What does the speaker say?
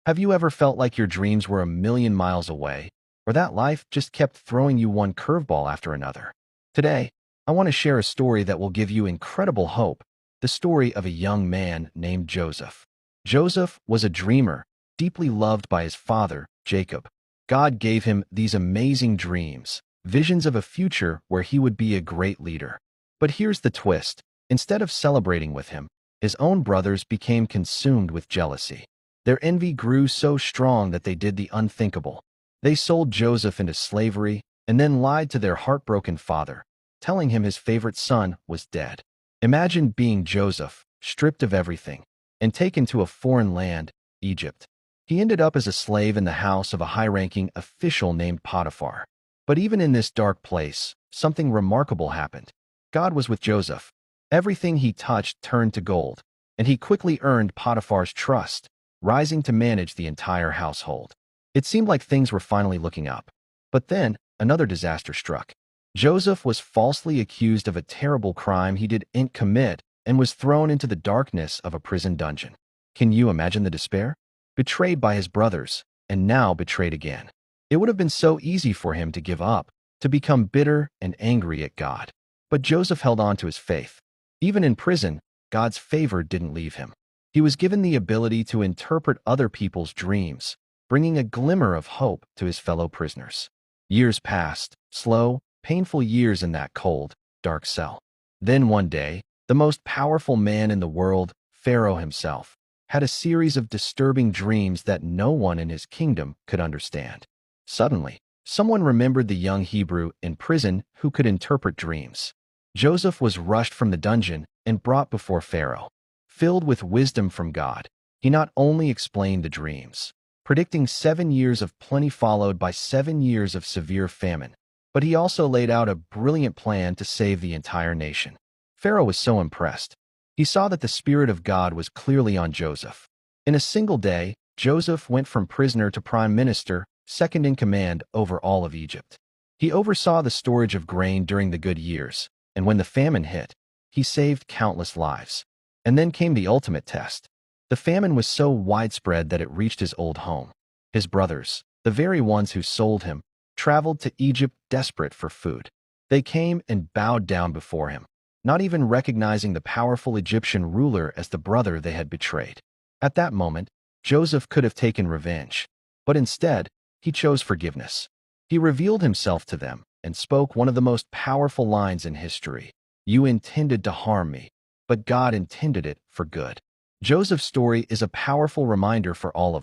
Have you ever felt like your dreams were a million miles away, or that life just kept throwing you one curveball after another? Today, I want to share a story that will give you incredible hope, the story of a young man named Joseph. Joseph was a dreamer, deeply loved by his father, Jacob. God gave him these amazing dreams, visions of a future where he would be a great leader. But here's the twist. Instead of celebrating with him, his own brothers became consumed with jealousy. Their envy grew so strong that they did the unthinkable. They sold Joseph into slavery and then lied to their heartbroken father, telling him his favorite son was dead. Imagine being Joseph, stripped of everything, and taken to a foreign land, Egypt. He ended up as a slave in the house of a high-ranking official named Potiphar. But even in this dark place, something remarkable happened. God was with Joseph. Everything he touched turned to gold, and he quickly earned Potiphar's trust, rising to manage the entire household. It seemed like things were finally looking up. But then, another disaster struck. Joseph was falsely accused of a terrible crime he didn't commit and was thrown into the darkness of a prison dungeon. Can you imagine the despair? Betrayed by his brothers, and now betrayed again. It would have been so easy for him to give up, to become bitter and angry at God. But Joseph held on to his faith. Even in prison, God's favor didn't leave him. He was given the ability to interpret other people's dreams, bringing a glimmer of hope to his fellow prisoners. Years passed, slow, painful years in that cold, dark cell. Then one day, the most powerful man in the world, Pharaoh himself, had a series of disturbing dreams that no one in his kingdom could understand. Suddenly, someone remembered the young Hebrew in prison who could interpret dreams. Joseph was rushed from the dungeon and brought before Pharaoh. Filled with wisdom from God, he not only explained the dreams, predicting 7 years of plenty followed by 7 years of severe famine, but he also laid out a brilliant plan to save the entire nation. Pharaoh was so impressed. He saw that the Spirit of God was clearly on Joseph. In a single day, Joseph went from prisoner to prime minister, second in command over all of Egypt. He oversaw the storage of grain during the good years, and when the famine hit, he saved countless lives. And then came the ultimate test. The famine was so widespread that it reached his old home. His brothers, the very ones who sold him, traveled to Egypt desperate for food. They came and bowed down before him, not even recognizing the powerful Egyptian ruler as the brother they had betrayed. At that moment, Joseph could have taken revenge, but instead, he chose forgiveness. He revealed himself to them and spoke one of the most powerful lines in history. "You intended to harm me, but God intended it for good." Joseph's story is a powerful reminder for all of us.